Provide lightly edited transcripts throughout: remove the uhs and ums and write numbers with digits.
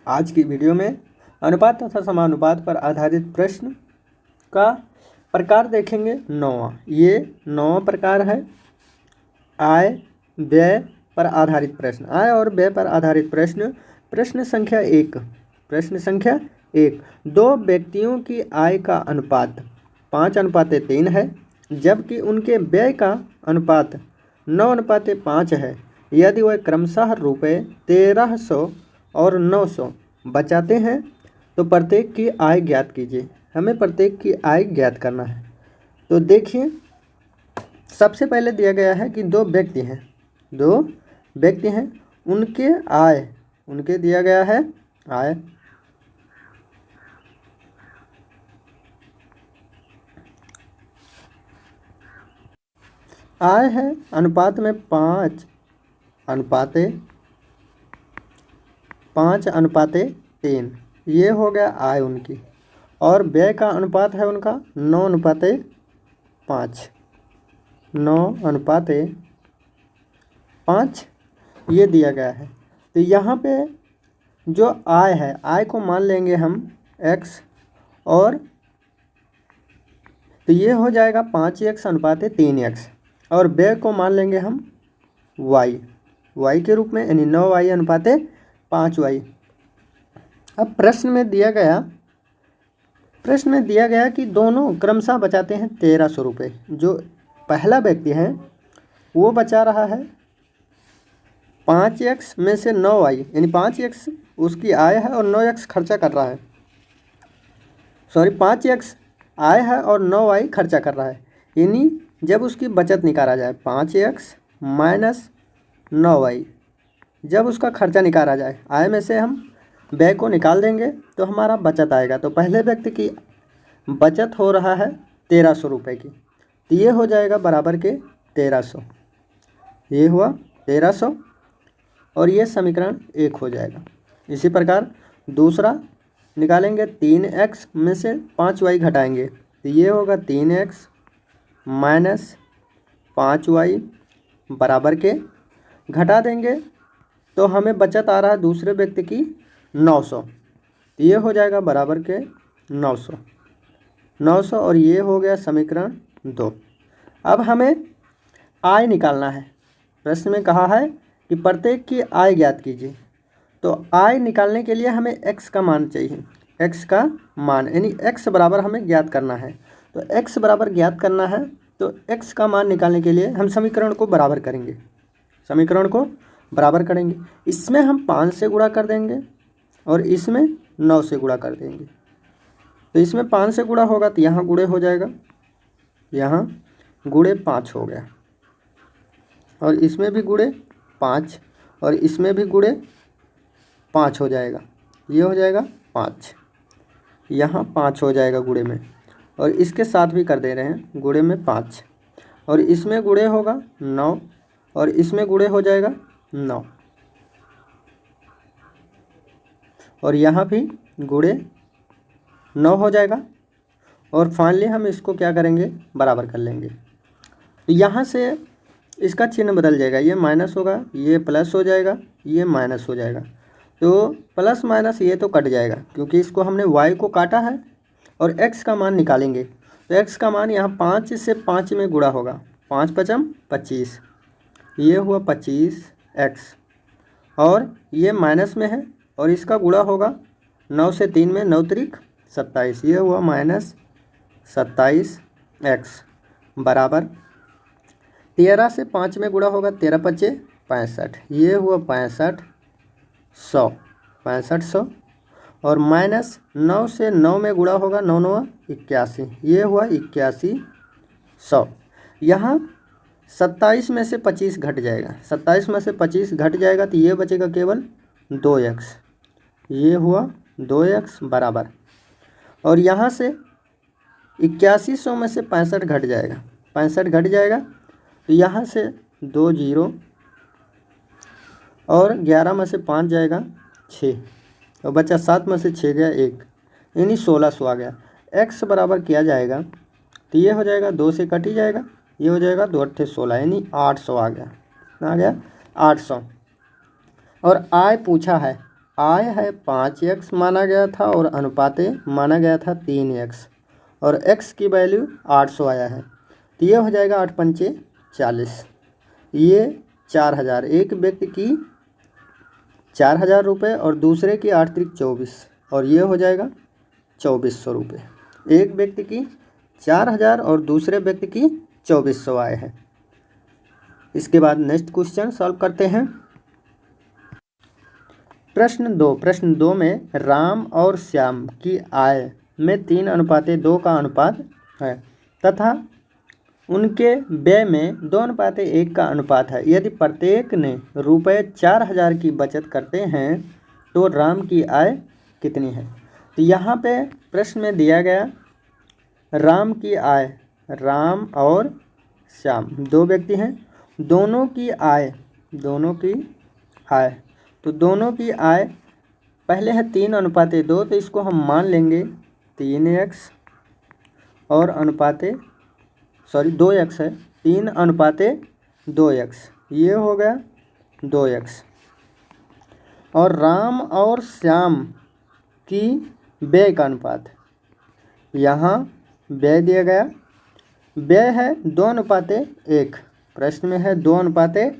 आज की वीडियो में अनुपात तथा समानुपात पर आधारित प्रश्न का प्रकार देखेंगे। 9वां, ये 9वां प्रकार है आय व्यय पर आधारित प्रश्न। आय और व्यय पर आधारित प्रश्न। प्रश्न संख्या 1। प्रश्न संख्या 1। दो व्यक्तियों की आय का अनुपात 5:3 है, जबकि उनके व्यय का अनुपात 9:5 है। यदि वह क्रमशः रुपये 1300 और 900 बचाते हैं तो प्रत्येक की आय ज्ञात कीजिए। हमें प्रत्येक की आय ज्ञात करना है। तो देखिए, सबसे पहले दिया गया है कि दो व्यक्ति हैं, उनके आय, उनके दिया गया है आय है अनुपात में 5:3, ये हो गया आय उनकी। और व्यय का अनुपात है उनका 9:5 ये दिया गया है। तो यहाँ पे जो आय है, आय को मान लेंगे हम x, और तो ये हो जाएगा 5x/3x, और व्यय को मान लेंगे हम y के रूप में, यानी 9y/5y। अब प्रश्न में दिया गया कि दोनों क्रमशः बचाते हैं 1300 रुपये। जो पहला व्यक्ति है वो बचा रहा है 5x में से 9y, यानी 5x उसकी आय है और 9x खर्चा कर रहा है। 5x आय है और 9y खर्चा कर रहा है। यानी जब उसकी बचत निकाला जाए 5x माइनस 9y, जब उसका खर्चा निकाला जाए, आय में से हम व्यय को निकाल देंगे तो हमारा बचत आएगा। तो पहले व्यक्ति की बचत हो रहा है 1300 रुपये की, तो ये हो जाएगा बराबर के 1300, ये हुआ 1300, और ये समीकरण 1 हो जाएगा। इसी प्रकार दूसरा निकालेंगे, 3x में से 5y घटाएंगे, तो ये होगा 3x माइनस 5y बराबर के, घटा देंगे तो हमें बचत आ रहा है दूसरे व्यक्ति की 900, तो ये हो जाएगा बराबर के 900, और ये हो गया समीकरण 2। अब हमें आय निकालना है। प्रश्न में कहा है कि प्रत्येक की आय ज्ञात कीजिए। तो आय निकालने के लिए हमें x का मान चाहिए, x का मान, यानी x बराबर हमें ज्ञात करना है। तो x बराबर ज्ञात करना है, तो x का मान निकालने के लिए हम समीकरण को बराबर करेंगे, इसमें हम 5 से गुणा कर देंगे और इसमें 9 से गुणा कर देंगे। तो इसमें 5 से गुणा होगा तो यहाँ गुणे हो जाएगा, यहाँ गुणे 5 हो गया, और इसमें भी गुणे 5, और इसमें भी गुणे 5 हो जाएगा, ये हो जाएगा 5, यहाँ 5 हो जाएगा गुणे में, और इसके साथ भी कर दे रहे हैं गुणे में 5, और इसमें गुणे होगा 9, और इसमें गुणे हो जाएगा 9, और यहाँ भी गुणे 9 हो जाएगा। और फाइनली हम इसको क्या करेंगे, बराबर कर लेंगे। तो यहाँ से इसका चिन्ह बदल जाएगा, ये माइनस होगा, ये प्लस हो जाएगा, ये माइनस हो जाएगा। तो प्लस माइनस ये तो कट जाएगा, क्योंकि इसको हमने y को काटा है, और x का मान निकालेंगे। तो x का मान यहाँ 5 से 5 में गुणा होगा, 5×5 = 25, ये हुआ 25x, और ये माइनस में है, और इसका गुणा होगा 9 से 3 में, 9×3 = 27, ये हुआ -27x बराबर 13 से 5 में गुणा होगा, 13×5 = 65, ये हुआ 6500, और -9 से 9 में गुणा होगा, 9×9 = 81, ये हुआ 8100। यहाँ 27 में से 25 घट जाएगा, 27 में से 25 घट जाएगा तो ये बचेगा केवल 2x, ये हुआ 2x बराबर, और यहाँ से 8100 में से 65 घट जाएगा, 65 घट जाएगा, तो यहाँ से 2 0, और 11 में से 5 जाएगा 6, और बचा 7 में से 6 गया 1, यानी 1600 आ गया। x बराबर किया जाएगा तो ये हो जाएगा 2 से कट ही जाएगा, ये हो जाएगा 2×8 = 16, यानी 800 आ गया, 800। और आय पूछा है आय है 5x माना गया था और अनुपाते माना गया था 3x और x की वैल्यू 800 आया है, तो ये हो जाएगा 8 पंचे 40, ये 4000, एक व्यक्ति की 4000 रुपये और दूसरे की 8 त्रिक 24 और ये हो जाएगा 2400 रुपये। एक व्यक्ति की 4000 और दूसरे व्यक्ति की 2400 आय है। इसके बाद नेक्स्ट क्वेश्चन सॉल्व करते हैं। प्रश्न दो में राम और श्याम की आय में 3:2 का अनुपात है तथा उनके व्यय में 2:1 का अनुपात है। यदि प्रत्येक ने रुपये 4000 की बचत करते हैं तो राम की आय कितनी है। तो यहाँ पे प्रश्न में दिया गया राम की आय, राम और श्याम दो व्यक्ति हैं, दोनों की आय तो दोनों की आय पहले है 3:2, तो इसको हम मान लेंगे 3x और 2x है, 3:2x, ये हो गया 2x। और राम और श्याम की व्यय का अनुपात, यहाँ व्यय दिया गया, व्यय है 2:1, प्रश्न में है 2:1,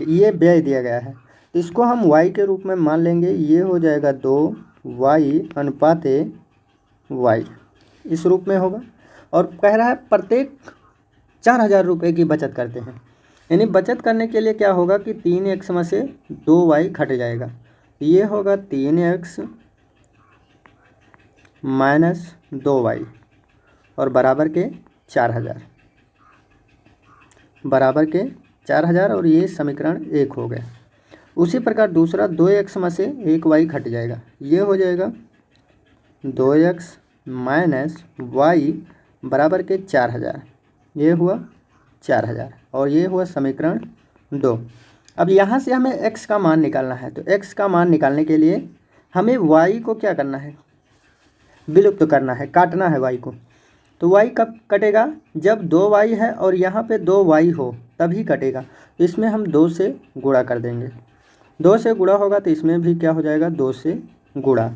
ये व्यय दिया गया है, तो इसको हम y के रूप में मान लेंगे, ये हो जाएगा 2y/y, इस रूप में होगा। और कह रहा है प्रत्येक 4000 रुपये की बचत करते हैं, यानी बचत करने के लिए क्या होगा कि 3x में से 2y घट जाएगा, ये होगा 3x - 2y और बराबर के 4000 और ये समीकरण 1 हो गया। उसी प्रकार दूसरा 2x में से 1y घट जाएगा, ये हो जाएगा 2x - y बराबर के 4000, ये हुआ 4000 और ये हुआ समीकरण 2। अब यहाँ से हमें x का मान निकालना है, तो x का मान निकालने के लिए हमें y को क्या करना है, विलुप्त करना है, काटना है y को। तो y कब कटेगा, जब 2y है और यहाँ पे 2y हो तभी कटेगा, तो इसमें हम 2 से गुणा कर देंगे, 2 से गुणा होगा तो इसमें भी क्या हो जाएगा 2 से गुणा,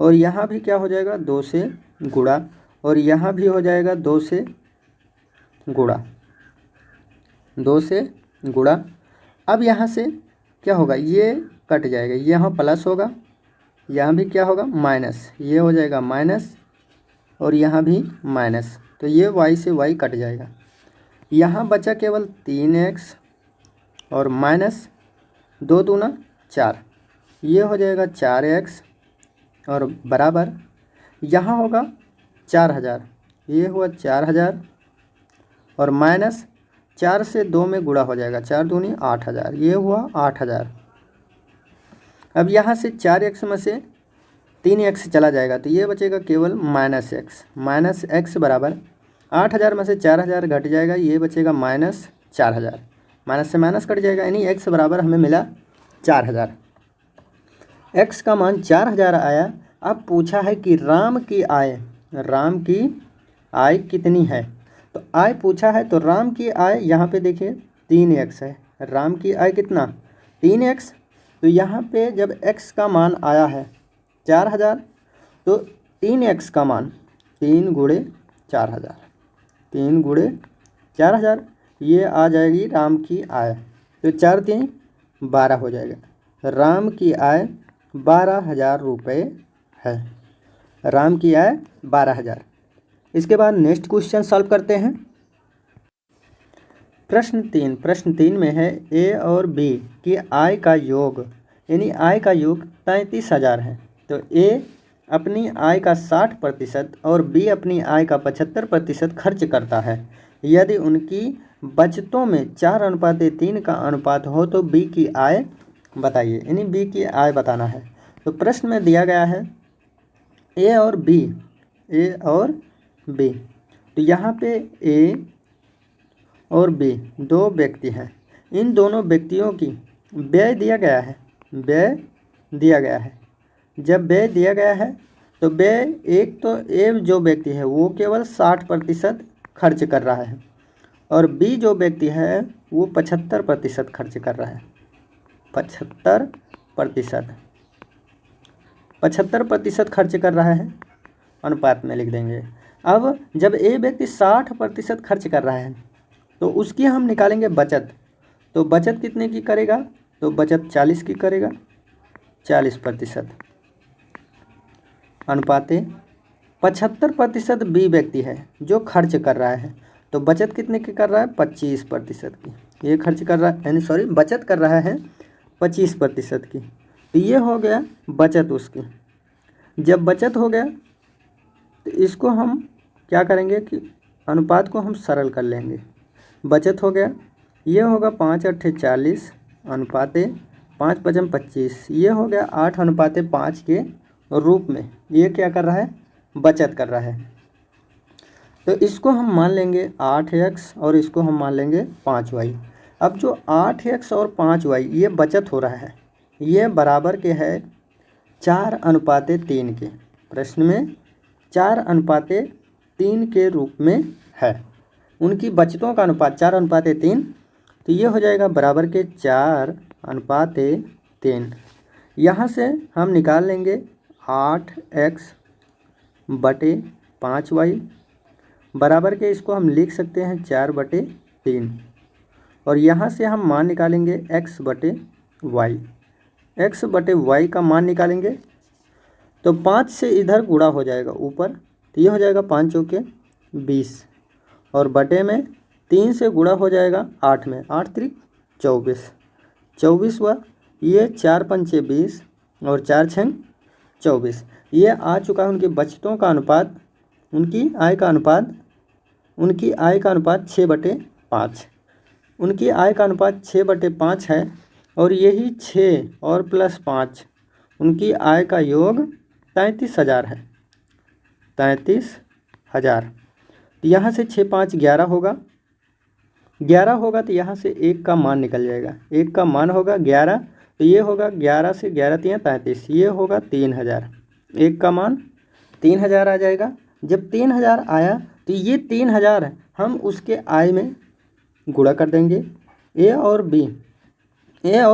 और यहाँ भी क्या हो जाएगा 2 से गुणा, और यहाँ भी हो जाएगा 2 से गुणा। अब यहाँ से क्या होगा, ये कट जाएगा, यहाँ प्लस होगा, यहाँ भी क्या होगा माइनस, ये हो जाएगा माइनस और यहाँ भी माइनस, तो ये y से y कट जाएगा। यहाँ बचा केवल 3x और माइनस 2 दूना 4, ये हो जाएगा 4x और बराबर यहाँ होगा 4000, ये हुआ 4000 और माइनस 4 से 2 में गुणा हो जाएगा, 4 दूनी 8000, ये हुआ 8000। अब यहाँ से 4x में से 3x चला जाएगा, तो ये बचेगा केवल -x बराबर 8000 में से 4000 घट जाएगा, ये बचेगा -4000, माइनस से माइनस कट जाएगा, यानी x बराबर हमें मिला 4000। x का मान 4000 आया। अब पूछा है कि राम की आय कितनी है, तो आय पूछा है, तो राम की आय यहाँ पे देखिए 3x है, राम की आय कितना 3x, तो यहाँ पे जब x का मान आया है 4000 तो 3x का मान 3 × 4000 ये आ जाएगी राम की आय, तो 4 × 3 = 12 हो जाएगा। राम की आय 12000 रुपये है, राम की आय 12000। इसके बाद नेक्स्ट क्वेश्चन सॉल्व करते हैं। प्रश्न 3 में है ए और बी की आय का योग, यानी आय का योग 33000 है, तो ए अपनी आय का 60% और बी अपनी आय का 75% खर्च करता है। यदि उनकी बचतों में 4:3 का अनुपात हो तो बी की आय बताइए, यानी बी की आय बताना है। तो प्रश्न में दिया गया है ए और बी, तो यहाँ पे ए और बी दो व्यक्ति हैं, इन दोनों व्यक्तियों की व्यय दिया गया है, जब व्यय दिया गया है तो व्यय एक तो ए जो व्यक्ति है वो केवल 60% खर्च कर रहा है और बी जो व्यक्ति है वो 75% खर्च कर रहा है, 75%। 75% खर्च कर रहा है, अनुपात में लिख देंगे। अब जब ए व्यक्ति 60% खर्च कर रहा है तो उसकी हम निकालेंगे बचत। तो बचत कितने की करेगा? तो बचत 40 की करेगा, 40%। अनुपाते 75% बी व्यक्ति है जो खर्च कर रहा है, तो बचत कितने की कर रहा है? 25% की। ये खर्च कर रहा है, यानी सॉरी बचत कर रहा है 25% की। तो ये हो गया बचत उसकी। जब बचत हो गया तो इसको हम क्या करेंगे कि अनुपात को हम सरल कर लेंगे। बचत हो गया, ये होगा 5 अट्ठे 40 अनुपाते 5 पचम 25, ये हो गया 8:5 के रूप में ये क्या कर रहा है? बचत कर रहा है। तो इसको हम मान लेंगे 8x और इसको हम मान लेंगे 5y। अब जो 8x और 5y ये बचत हो रहा है, ये बराबर के है 4:3 के। प्रश्न में 4:3 के रूप में है। उनकी बचतों का अनुपात 4:3, तो ये हो जाएगा बराबर के 4:3। यहाँ से हम निकाल लेंगे 8x बटे 5y बराबर के, इसको हम लिख सकते हैं 4/3। और यहाँ से हम मान निकालेंगे x बटे y। x बटे y का मान निकालेंगे तो 5 से इधर गुणा हो जाएगा ऊपर, तो ये हो जाएगा 5 चौके 20 और बटे में 3 से गुणा हो जाएगा 8 में, 8 त्रिक 24 हुआ। ये 4 पंचे 20 और 4 छंग 24। ये आ चुका है उनकी बचतों का अनुपात, उनकी आय का अनुपात 6/5। उनकी आय का अनुपात 6/5 है और यही 6 और प्लस 5 उनकी आय का योग 33,000 है। 33,000। यहाँ से 6 5 11 होगा, 11 होगा तो यहाँ से 1 का मान निकल जाएगा। 1 का मान होगा 11, तो ये होगा 11 से 11 3 33, ये होगा 3,000। 1 का मान 3,000 आ जाएगा। जब 3,000 आया तो ये 3,000 हम उसके आय में गुणा कर देंगे। ए और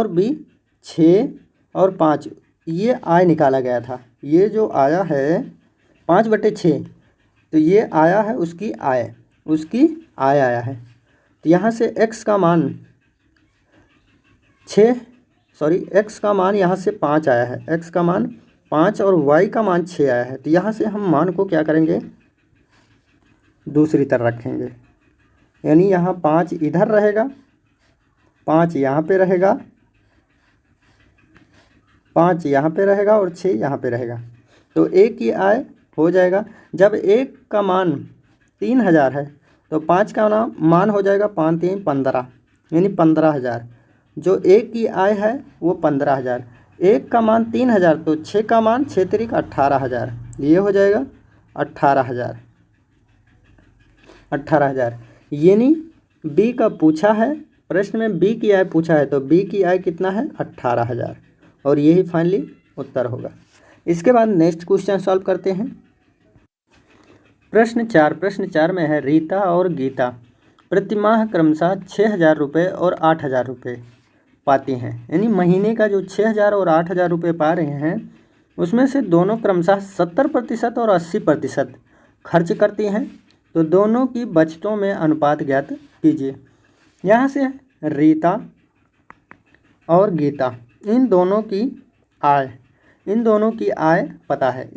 बी 6 और 5 ये आय निकाला गया था। ये जो आया है 5/6, तो ये आया है उसकी आय आया है। तो यहाँ से x का मान x का मान यहाँ से 5 आया है, x का मान 5 और y का मान 6 आया है। तो यहाँ से हम मान को क्या करेंगे? दूसरी तरफ रखेंगे, यानी यहाँ 5 इधर रहेगा, 5 यहाँ पे रहेगा, 5 यहाँ पे रहेगा और 6 यहाँ पे रहेगा। तो एक की आय हो जाएगा। जब 1 का मान 3,000 है तो 5 का मान हो जाएगा 5 3 15, यानी 15,000। जो 1 की आय है वो 15,000। 1 का मान 3,000 तो 6 का मान 6 3 18,000, ये हो जाएगा 18,000। यानी बी का पूछा है, प्रश्न में बी की आय पूछा है, तो बी की आय कितना है? 18,000। और यही फाइनली उत्तर होगा। इसके बाद नेक्स्ट क्वेश्चन सॉल्व करते हैं। प्रश्न 4 में है रीता और गीता प्रतिमाह क्रमशः 6,000 रुपये और 8,000 रुपये पाती हैं। यानी महीने का जो 6,000 और 8,000 रुपये पा रहे हैं उसमें से दोनों क्रमशः 70% और 80% खर्च करती हैं। तो दोनों की बचतों में अनुपात ज्ञात कीजिए। यहाँ से रीता और गीता इन दोनों की आय पता है।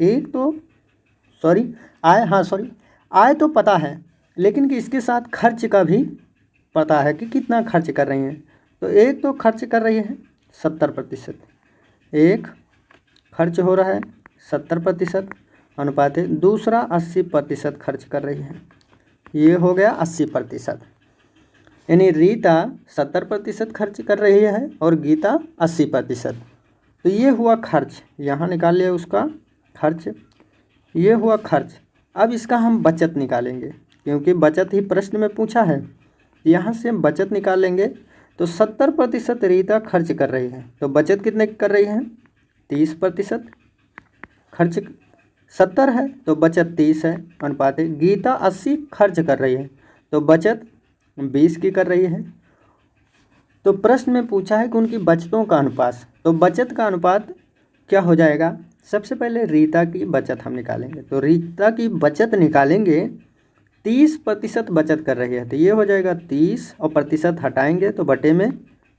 आय तो पता है, लेकिन कि इसके साथ खर्च का भी पता है कि कितना खर्च कर रही हैं। तो एक तो खर्च कर रही है 70%, एक खर्च हो रहा है 70% अनुपात है, दूसरा 80% खर्च कर रही है, ये हो गया 80%। यानी रीता 70% खर्च कर रही है और गीता 80%। तो ये हुआ खर्च, यहाँ निकाल लिया उसका खर्च, ये हुआ खर्च। अब इसका हम बचत निकालेंगे, क्योंकि बचत ही प्रश्न में पूछा है। यहाँ से हम बचत निकाल लेंगे। तो 70% रीता खर्च कर रही है, तो बचत कितने कर रही है? 30%। खर्च 70 है तो बचत 30 है अनुपात है। गीता 80 खर्च कर रही है तो बचत 20 की कर रही है। तो प्रश्न में पूछा है कि उनकी बचतों का अनुपात, तो बचत का अनुपात क्या हो जाएगा? सबसे पहले रीता की बचत हम निकालेंगे। तो रीता की बचत निकालेंगे, 30% बचत कर रही है, तो ये हो जाएगा 30 और प्रतिशत हटाएंगे तो बटे में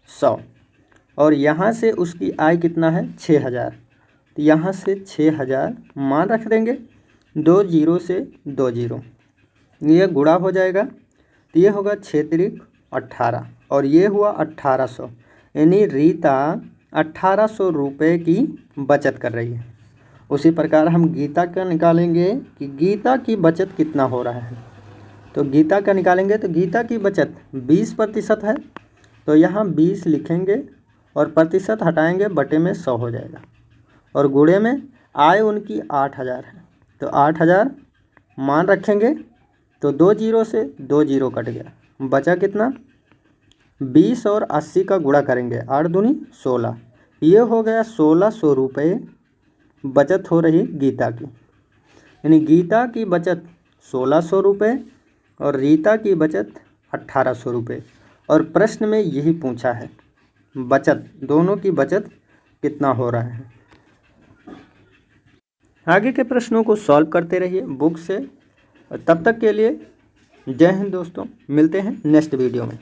100। और यहाँ से उसकी आय कितना है 6000, तो यहाँ से 6000 मान रख देंगे, 2 जीरो से 2 जीरो, ये गुणा हो जाएगा, तो ये होगा 6 तिरिक 18 और ये हुआ 1800। यानी रीता 1800 रुपये की बचत कर रही है। उसी प्रकार हम गीता का निकालेंगे कि गीता की बचत कितना हो रहा है। तो गीता का निकालेंगे तो गीता की बचत 20% है, तो यहाँ 20 लिखेंगे और प्रतिशत हटाएंगे, बटे में 100 हो जाएगा। और गुणे में आय उनकी 8000 है, तो 8000 मान रखेंगे, तो 2 जीरो से 2 जीरो कट गया, बचा कितना 20 और 80 का गुणा करेंगे, 8 दूनी 16, ये हो गया 1600 रुपये बचत हो रही गीता की। यानी गीता की बचत 1600 रुपये और रीता की बचत 1800 रुपये। और प्रश्न में यही पूछा है, बचत दोनों की बचत कितना हो रहा है। आगे के प्रश्नों को सॉल्व करते रहिए बुक से। तब तक के लिए जय हिंद दोस्तों, मिलते हैं नेक्स्ट वीडियो में।